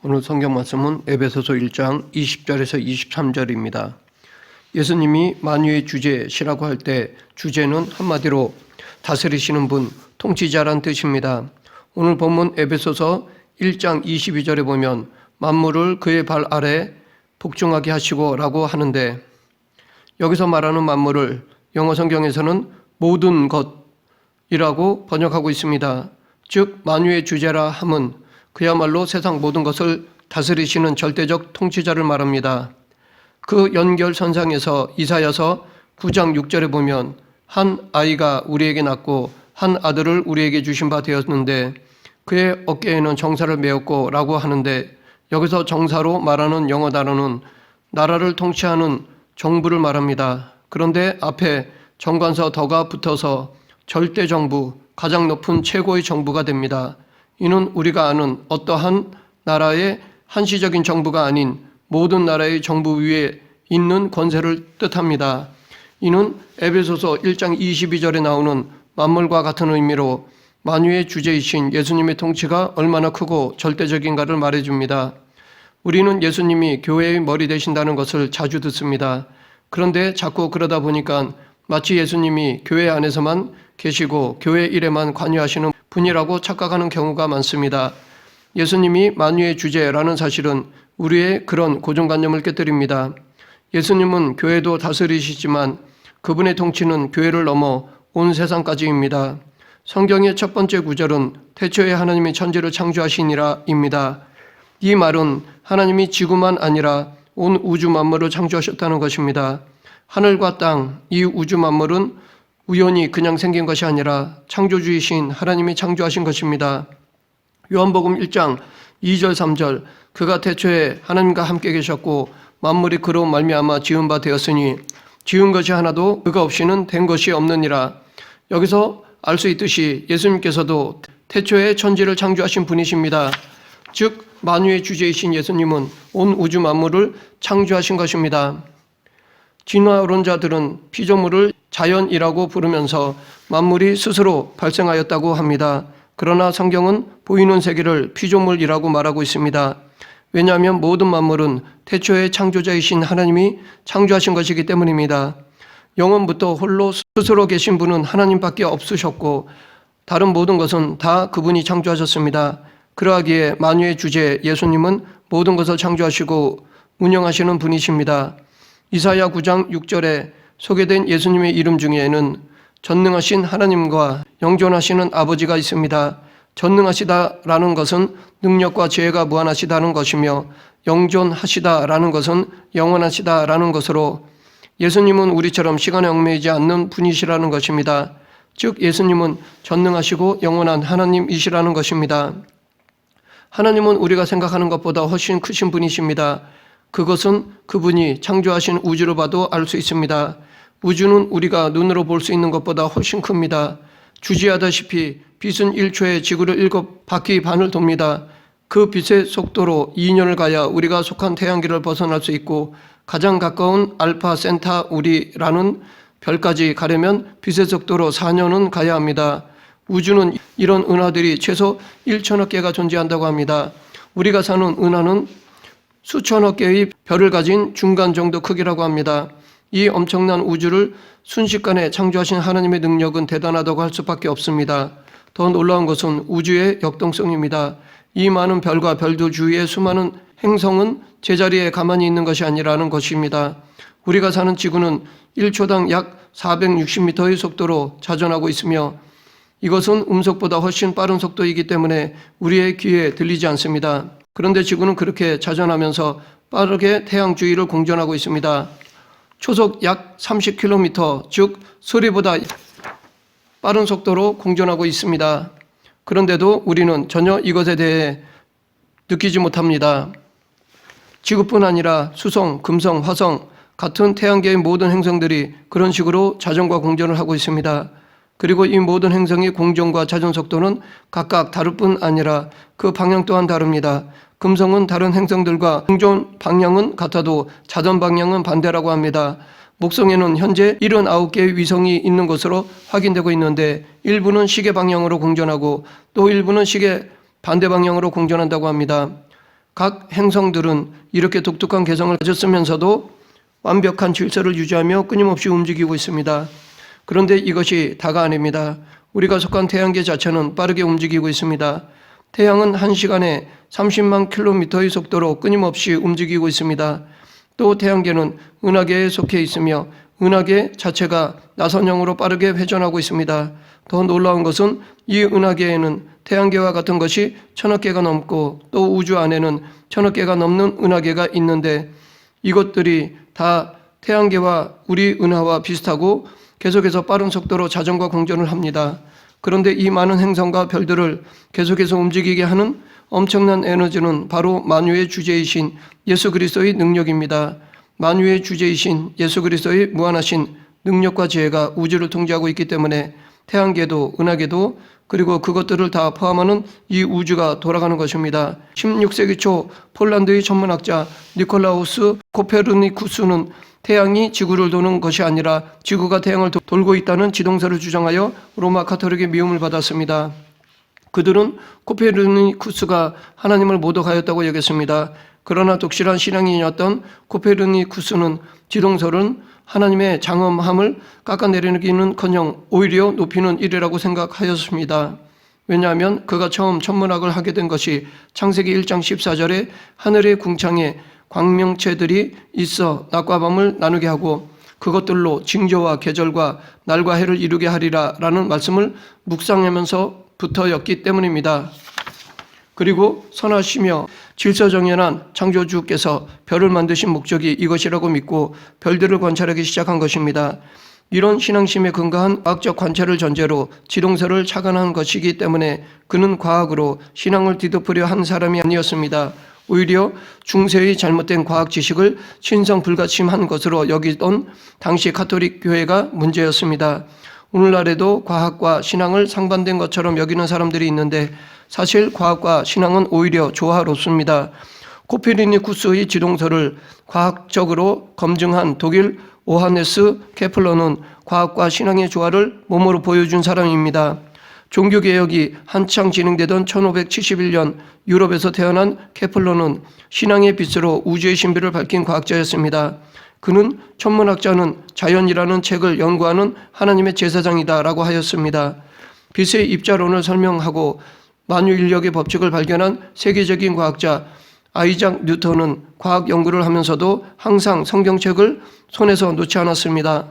오늘 성경 말씀은 에베소서 1장 20절에서 23절입니다. 예수님이 만유의 주제시라고 할 때 주제는 한마디로 다스리시는 분, 통치자란 뜻입니다. 오늘 본문 에베소서 1장 22절에 보면 만물을 그의 발 아래 복종하게 하시고 라고 하는데, 여기서 말하는 만물을 영어 성경에서는 모든 것이라고 번역하고 있습니다. 즉 만유의 주제라 함은 그야말로 세상 모든 것을 다스리시는 절대적 통치자를 말합니다. 그 연결선상에서 이사야서 9장 6절에 보면 한 아이가 우리에게 낳고 한 아들을 우리에게 주신 바 되었는데 그의 어깨에는 정사를 메었고 라고 하는데, 여기서 정사로 말하는 영어 단어는 나라를 통치하는 정부를 말합니다. 그런데 앞에 정관사 더가 붙어서 절대정부, 가장 높은 최고의 정부가 됩니다. 이는 우리가 아는 어떠한 나라의 한시적인 정부가 아닌 모든 나라의 정부 위에 있는 권세를 뜻합니다. 이는 에베소서 1장 22절에 나오는 만물과 같은 의미로 만유의 주제이신 예수님의 통치가 얼마나 크고 절대적인가를 말해줍니다. 우리는 예수님이 교회의 머리 되신다는 것을 자주 듣습니다. 그런데 자꾸 그러다 보니까 마치 예수님이 교회 안에서만 계시고 교회 일에만 관여하시는 분이라고 착각하는 경우가 많습니다. 예수님이 만유의 주제라는 사실은 우리의 그런 고정관념을 깨뜨립니다. 예수님은 교회도 다스리시지만 그분의 통치는 교회를 넘어 온 세상까지입니다. 성경의 첫 번째 구절은 태초에 하나님이 천지를 창조하시니라 입니다. 이 말은 하나님이 지구만 아니라 온 우주 만물을 창조하셨다는 것입니다. 하늘과 땅, 이 우주 만물은 우연히 그냥 생긴 것이 아니라 창조주이신 하나님이 창조하신 것입니다. 요한복음 1장 2절 3절 그가 태초에 하나님과 함께 계셨고 만물이 그로 말미암아 지은 바 되었으니 지은 것이 하나도 그가 없이는 된 것이 없느니라. 여기서 알 수 있듯이 예수님께서도 태초에 천지를 창조하신 분이십니다. 즉 만유의 주제이신 예수님은 온 우주 만물을 창조하신 것입니다. 진화론자들은 피조물을 자연이라고 부르면서 만물이 스스로 발생하였다고 합니다. 그러나 성경은 보이는 세계를 피조물이라고 말하고 있습니다. 왜냐하면 모든 만물은 태초의 창조자이신 하나님이 창조하신 것이기 때문입니다. 영원부터 홀로 스스로 계신 분은 하나님밖에 없으셨고 다른 모든 것은 다 그분이 창조하셨습니다. 그러하기에 만유의 주제 예수님은 모든 것을 창조하시고 운영하시는 분이십니다. 이사야 9장 6절에 소개된 예수님의 이름 중에는 전능하신 하나님과 영존하시는 아버지가 있습니다. 전능하시다라는 것은 능력과 지혜가 무한하시다는 것이며 영존하시다라는 것은 영원하시다라는 것으로 예수님은 우리처럼 시간에 얽매이지 않는 분이시라는 것입니다. 즉 예수님은 전능하시고 영원한 하나님이시라는 것입니다. 하나님은 우리가 생각하는 것보다 훨씬 크신 분이십니다. 그것은 그분이 창조하신 우주로 봐도 알 수 있습니다. 우주는 우리가 눈으로 볼 수 있는 것보다 훨씬 큽니다. 주지하다시피 빛은 1초에 지구를 7바퀴 반을 돕니다. 그 빛의 속도로 2년을 가야 우리가 속한 태양계를 벗어날 수 있고 가장 가까운 알파 센타우리라는 별까지 가려면 빛의 속도로 4년은 가야 합니다. 우주는 이런 은하들이 최소 1천억 개가 존재한다고 합니다. 우리가 사는 은하는 수천억 개의 별을 가진 중간 정도 크기라고 합니다. 이 엄청난 우주를 순식간에 창조하신 하나님의 능력은 대단하다고 할 수밖에 없습니다. 더 놀라운 것은 우주의 역동성입니다. 이 많은 별과 별들 주위의 수많은 행성은 제자리에 가만히 있는 것이 아니라는 것입니다. 우리가 사는 지구는 1초당 약 460m의 속도로 자전하고 있으며 이것은 음속보다 훨씬 빠른 속도이기 때문에 우리의 귀에 들리지 않습니다. 그런데 지구는 그렇게 자전하면서 빠르게 태양 주위를 공전하고 있습니다. 초속 약 30km, 즉 소리보다 빠른 속도로 공전하고 있습니다. 그런데도 우리는 전혀 이것에 대해 느끼지 못합니다. 지구뿐 아니라 수성, 금성, 화성 같은 태양계의 모든 행성들이 그런 식으로 자전과 공전을 하고 있습니다. 그리고 이 모든 행성의 공전과 자전 속도는 각각 다를 뿐 아니라 그 방향 또한 다릅니다. 금성은 다른 행성들과 공전 방향은 같아도 자전 방향은 반대라고 합니다. 목성에는 현재 79개의 위성이 있는 것으로 확인되고 있는데 일부는 시계 방향으로 공전하고 또 일부는 시계 반대 방향으로 공전한다고 합니다. 각 행성들은 이렇게 독특한 개성을 가졌으면서도 완벽한 질서를 유지하며 끊임없이 움직이고 있습니다. 그런데 이것이 다가 아닙니다. 우리가 속한 태양계 자체는 빠르게 움직이고 있습니다. 태양은 1시간에 30만 킬로미터의 속도로 끊임없이 움직이고 있습니다. 또 태양계는 은하계에 속해 있으며 은하계 자체가 나선형으로 빠르게 회전하고 있습니다. 더 놀라운 것은 이 은하계에는 태양계와 같은 것이 1000억 개가 넘고 또 우주 안에는 1000억 개가 넘는 은하계가 있는데 이것들이 다 태양계와 우리 은하와 비슷하고 계속해서 빠른 속도로 자전과 공전을 합니다. 그런데 이 많은 행성과 별들을 계속해서 움직이게 하는 엄청난 에너지는 바로 만유의 주제이신 예수 그리스도의 능력입니다. 만유의 주제이신 예수 그리스도의 무한하신 능력과 지혜가 우주를 통제하고 있기 때문에 태양계도 은하계도 그리고 그것들을 다 포함하는 이 우주가 돌아가는 것입니다. 16세기 초 폴란드의 천문학자 니콜라우스 코페르니쿠스는 태양이 지구를 도는 것이 아니라 지구가 태양을 돌고 있다는 지동설을 주장하여 로마 가톨릭의 미움을 받았습니다. 그들은 코페르니쿠스가 하나님을 모독하였다고 여겼습니다. 그러나 독실한 신앙인이었던 코페르니쿠스는 지동설은 하나님의 장엄함을 깎아내리기는커녕 오히려 높이는 일이라고 생각하였습니다. 왜냐하면 그가 처음 천문학을 하게 된 것이 창세기 1장 14절에 하늘의 궁창에 광명체들이 있어 낮과 밤을 나누게 하고 그것들로 징조와 계절과 날과 해를 이루게 하리라 라는 말씀을 묵상하면서부터였기 때문입니다. 그리고 선하시며 질서정연한 창조주께서 별을 만드신 목적이 이것이라고 믿고 별들을 관찰하기 시작한 것입니다. 이런 신앙심에 근거한 과학적 관찰을 전제로 지동설을 착안한 것이기 때문에 그는 과학으로 신앙을 뒤덮으려 한 사람이 아니었습니다. 오히려 중세의 잘못된 과학 지식을 신성 불가침한 것으로 여기던 당시 가톨릭 교회가 문제였습니다. 오늘날에도 과학과 신앙을 상반된 것처럼 여기는 사람들이 있는데 사실 과학과 신앙은 오히려 조화롭습니다. 코페르니쿠스의 지동설을 과학적으로 검증한 독일 오하네스 케플러는 과학과 신앙의 조화를 몸으로 보여준 사람입니다. 종교개혁이 한창 진행되던 1571년 유럽에서 태어난 케플러는 신앙의 빛으로 우주의 신비를 밝힌 과학자였습니다. 그는 천문학자는 자연이라는 책을 연구하는 하나님의 제사장이다 라고 하였습니다. 빛의 입자론을 설명하고 만유인력의 법칙을 발견한 세계적인 과학자 아이작 뉴턴은 과학 연구를 하면서도 항상 성경책을 손에서 놓지 않았습니다.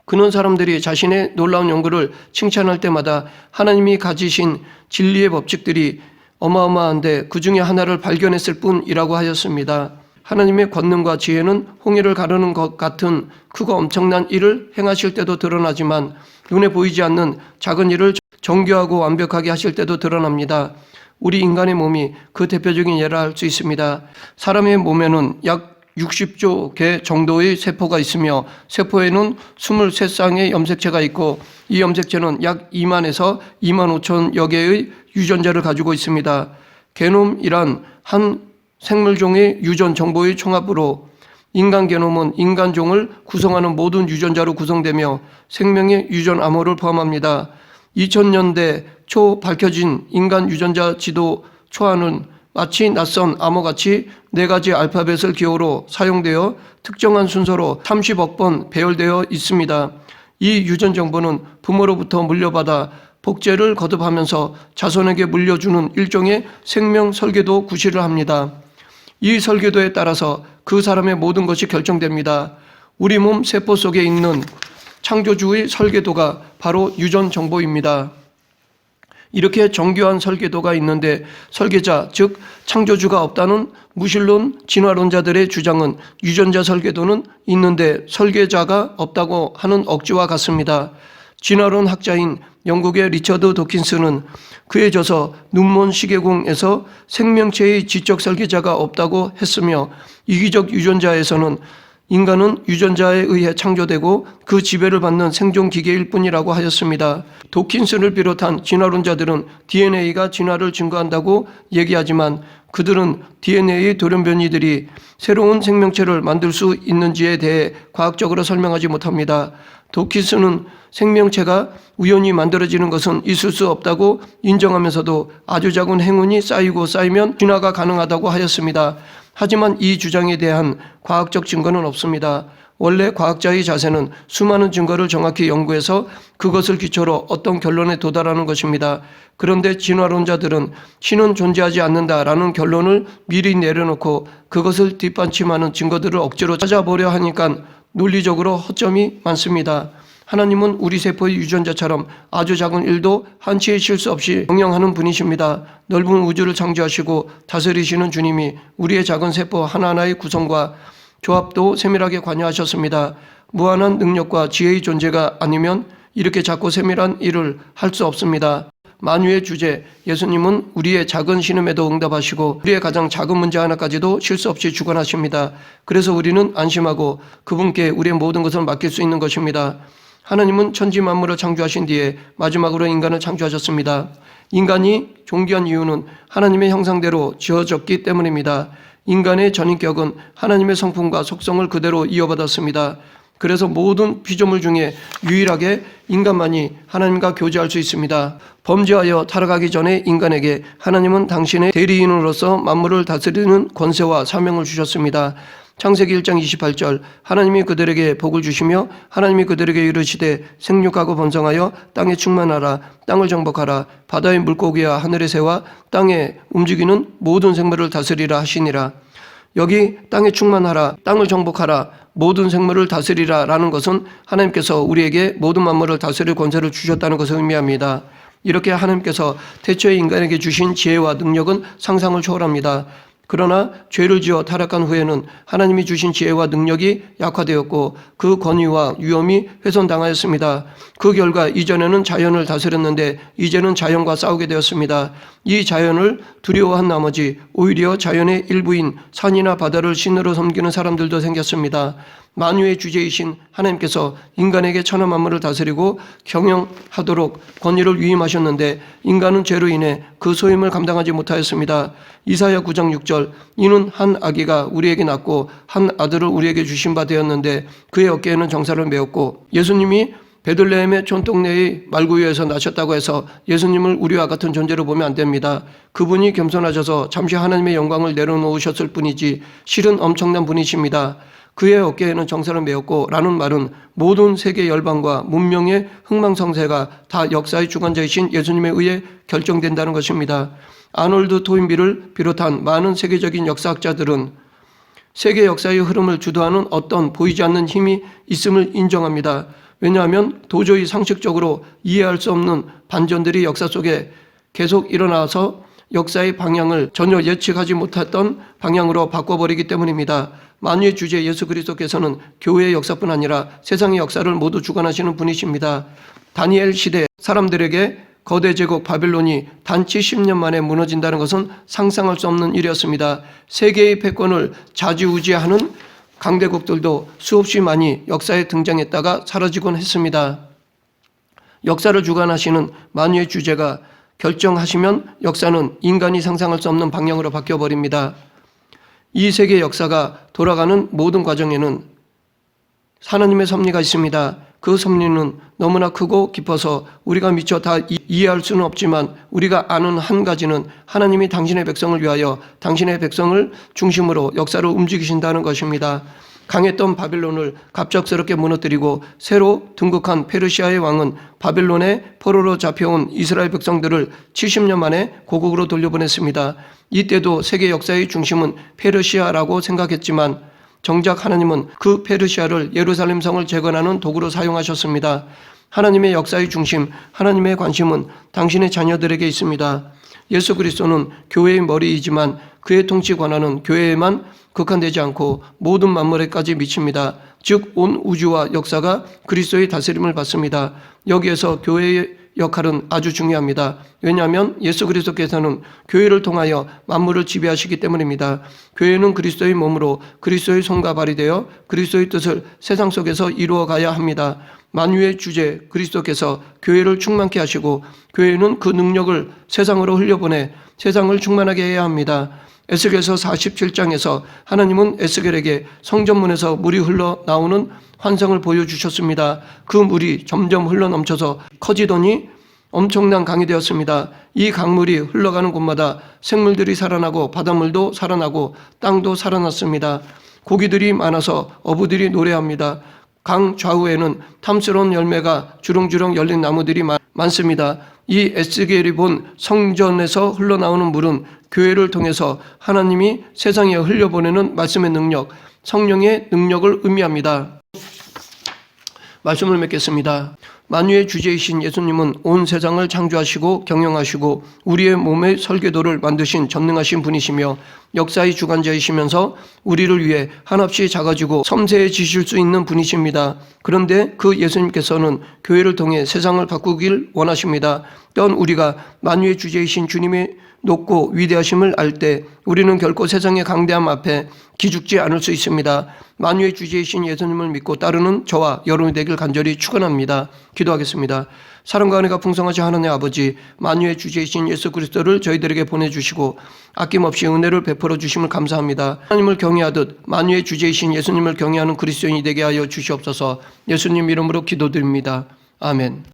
그는 사람들이 자신의 놀라운 연구를 칭찬할 때마다 하나님이 가지신 진리의 법칙들이 어마어마한데 그 중에 하나를 발견했을 뿐이라고 하였습니다. 하나님의 권능과 지혜는 홍해를 가르는 것 같은 크고 엄청난 일을 행하실 때도 드러나지만 눈에 보이지 않는 작은 일을 정교하고 완벽하게 하실 때도 드러납니다. 우리 인간의 몸이 그 대표적인 예라 할 수 있습니다. 사람의 몸에는 약 60조 개 정도의 세포가 있으며 세포에는 23쌍의 염색체가 있고 이 염색체는 약 2만에서 2만 5천여 개의 유전자를 가지고 있습니다. 게놈이란 한 생물종의 유전 정보의 총합으로 인간 게놈은 인간종을 구성하는 모든 유전자로 구성되며 생명의 유전 암호를 포함합니다. 2000년대 초 밝혀진 인간 유전자 지도 초안은 마치 낯선 암호같이 4가지 알파벳을 기호로 사용되어 특정한 순서로 30억 번 배열되어 있습니다. 이 유전 정보는 부모로부터 물려받아 복제를 거듭하면서 자손에게 물려주는 일종의 생명 설계도 구실을 합니다. 이 설계도에 따라서 그 사람의 모든 것이 결정됩니다. 우리 몸 세포 속에 있는 창조주의 설계도가 바로 유전 정보입니다. 이렇게 정교한 설계도가 있는데 설계자, 즉 창조주가 없다는 무신론 진화론자들의 주장은 유전자 설계도는 있는데 설계자가 없다고 하는 억지와 같습니다. 진화론 학자인 영국의 리처드 도킨스는 그에 져서 눈먼 시계공에서 생명체의 지적 설계자가 없다고 했으며 이기적 유전자에서는 인간은 유전자에 의해 창조되고 그 지배를 받는 생존 기계일 뿐이라고 하였습니다. 도킨스를 비롯한 진화론자들은 DNA가 진화를 증거한다고 얘기하지만 그들은 DNA 돌연변이들이 새로운 생명체를 만들 수 있는지에 대해 과학적으로 설명하지 못합니다. 도키스는 생명체가 우연히 만들어지는 것은 있을 수 없다고 인정하면서도 아주 작은 행운이 쌓이고 쌓이면 진화가 가능하다고 하였습니다. 하지만 이 주장에 대한 과학적 증거는 없습니다. 원래 과학자의 자세는 수많은 증거를 정확히 연구해서 그것을 기초로 어떤 결론에 도달하는 것입니다. 그런데 진화론자들은 신은 존재하지 않는다라는 결론을 미리 내려놓고 그것을 뒷받침하는 증거들을 억지로 찾아보려 하니까 논리적으로 허점이 많습니다. 하나님은 우리 세포의 유전자처럼 아주 작은 일도 한치의 실수 없이 경영하는 분이십니다. 넓은 우주를 창조하시고 다스리시는 주님이 우리의 작은 세포 하나하나의 구성과 조합도 세밀하게 관여하셨습니다. 무한한 능력과 지혜의 존재가 아니면 이렇게 작고 세밀한 일을 할 수 없습니다. 만유의 주제 예수님은 우리의 작은 신음에도 응답하시고 우리의 가장 작은 문제 하나까지도 실수 없이 주관하십니다. 그래서 우리는 안심하고 그분께 우리의 모든 것을 맡길 수 있는 것입니다. 하나님은 천지 만물을 창조하신 뒤에 마지막으로 인간을 창조하셨습니다. 인간이 존귀한 이유는 하나님의 형상대로 지어졌기 때문입니다. 인간의 전인격은 하나님의 성품과 속성을 그대로 이어받았습니다. 그래서 모든 피조물 중에 유일하게 인간만이 하나님과 교제할 수 있습니다. 범죄하여 타락하기 전에 인간에게 하나님은 당신의 대리인으로서 만물을 다스리는 권세와 사명을 주셨습니다. 창세기 1장 28절 하나님이 그들에게 복을 주시며 하나님이 그들에게 이르시되 생육하고 번성하여 땅에 충만하라 땅을 정복하라 바다의 물고기와 하늘의 새와 땅에 움직이는 모든 생물을 다스리라 하시니라. 여기 땅에 충만하라 땅을 정복하라 모든 생물을 다스리라 라는 것은 하나님께서 우리에게 모든 만물을 다스릴 권세를 주셨다는 것을 의미합니다. 이렇게 하나님께서 태초에 인간에게 주신 지혜와 능력은 상상을 초월합니다. 그러나 죄를 지어 타락한 후에는 하나님이 주신 지혜와 능력이 약화되었고 그 권위와 위엄이 훼손당하였습니다. 그 결과 이전에는 자연을 다스렸는데 이제는 자연과 싸우게 되었습니다. 이 자연을 두려워한 나머지 오히려 자연의 일부인 산이나 바다를 신으로 섬기는 사람들도 생겼습니다. 만유의 주제이신 하나님께서 인간에게 천하 만물을 다스리고 경영하도록 권위를 위임하셨는데 인간은 죄로 인해 그 소임을 감당하지 못하였습니다. 이사야 9장 6절 이는 한 아기가 우리에게 낳고 한 아들을 우리에게 주신 바 되었는데 그의 어깨에는 정사를 메었고 예수님이 베들레헴의 촌동네의 말구유에서 나셨다고 해서 예수님을 우리와 같은 존재로 보면 안 됩니다. 그분이 겸손하셔서 잠시 하나님의 영광을 내려놓으셨을 뿐이지 실은 엄청난 분이십니다. 그의 어깨에는 정사를 메었고 라는 말은 모든 세계 열방과 문명의 흥망성쇠가 다 역사의 주관자이신 예수님에 의해 결정된다는 것입니다. 아놀드 토인비를 비롯한 많은 세계적인 역사학자들은 세계 역사의 흐름을 주도하는 어떤 보이지 않는 힘이 있음을 인정합니다. 왜냐하면 도저히 상식적으로 이해할 수 없는 반전들이 역사 속에 계속 일어나서 역사의 방향을 전혀 예측하지 못했던 방향으로 바꿔버리기 때문입니다. 만유의 주제 예수 그리스도께서는 교회의 역사뿐 아니라 세상의 역사를 모두 주관하시는 분이십니다. 다니엘 시대 사람들에게 거대 제국 바빌론이 단치 10년 만에 무너진다는 것은 상상할 수 없는 일이었습니다. 세계의 패권을 좌지우지하는 강대국들도 수없이 많이 역사에 등장했다가 사라지곤 했습니다. 역사를 주관하시는 만유의 주제가 결정하시면 역사는 인간이 상상할 수 없는 방향으로 바뀌어버립니다. 이 세계 역사가 돌아가는 모든 과정에는 하나님의 섭리가 있습니다. 그 섭리는 너무나 크고 깊어서 우리가 미처 다 이해할 수는 없지만 우리가 아는 한 가지는 하나님이 당신의 백성을 위하여 당신의 백성을 중심으로 역사를 움직이신다는 것입니다. 강했던 바빌론을 갑작스럽게 무너뜨리고 새로 등극한 페르시아의 왕은 바빌론의 포로로 잡혀온 이스라엘 백성들을 70년 만에 고국으로 돌려보냈습니다. 이때도 세계 역사의 중심은 페르시아라고 생각했지만 정작 하나님은 그 페르시아를 예루살렘 성을 재건하는 도구로 사용하셨습니다. 하나님의 역사의 중심, 하나님의 관심은 당신의 자녀들에게 있습니다. 예수 그리스도는 교회의 머리이지만 그의 통치 권한은 교회에만 국한되지 않고 모든 만물에까지 미칩니다. 즉 온 우주와 역사가 그리스도의 다스림을 받습니다. 여기에서 교회의 역할은 아주 중요합니다. 왜냐하면 예수 그리스도께서는 교회를 통하여 만물을 지배하시기 때문입니다. 교회는 그리스도의 몸으로 그리스도의 손과 발이 되어 그리스도의 뜻을 세상 속에서 이루어가야 합니다. 만유의 주제 그리스도께서 교회를 충만케 하시고 교회는 그 능력을 세상으로 흘려보내 세상을 충만하게 해야 합니다. 에스겔서 47장에서 하나님은 에스겔에게 성전문에서 물이 흘러나오는 환상을 보여주셨습니다. 그 물이 점점 흘러넘쳐서 커지더니 엄청난 강이 되었습니다. 이 강물이 흘러가는 곳마다 생물들이 살아나고 바닷물도 살아나고 땅도 살아났습니다. 고기들이 많아서 어부들이 노래합니다. 강 좌우에는 탐스러운 열매가 주렁주렁 열린 나무들이 많습니다. 이 에스겔이 본 성전에서 흘러나오는 물은 교회를 통해서 하나님이 세상에 흘려보내는 말씀의 능력, 성령의 능력을 의미합니다. 말씀을 맺겠습니다. 만유의 주제이신 예수님은 온 세상을 창조하시고 경영하시고 우리의 몸의 설계도를 만드신 전능하신 분이시며 역사의 주관자이시면서 우리를 위해 한없이 작아지고 섬세해지실 수 있는 분이십니다. 그런데 그 예수님께서는 교회를 통해 세상을 바꾸길 원하십니다. 또한 우리가 만유의 주제이신 주님의 높고 위대하심을 알 때 우리는 결코 세상의 강대함 앞에 기죽지 않을 수 있습니다. 만유의 주제이신 예수님을 믿고 따르는 저와 여러분이 되길 간절히 축원합니다. 기도하겠습니다. 사랑과 은혜가 풍성하신 하나님 아버지, 만유의 주제이신 예수 그리스도를 저희들에게 보내주시고 아낌없이 은혜를 베풀어 주심을 감사합니다. 하나님을 경외하듯 만유의 주제이신 예수님을 경외하는 그리스도인이 되게 하여 주시옵소서. 예수님 이름으로 기도드립니다. 아멘.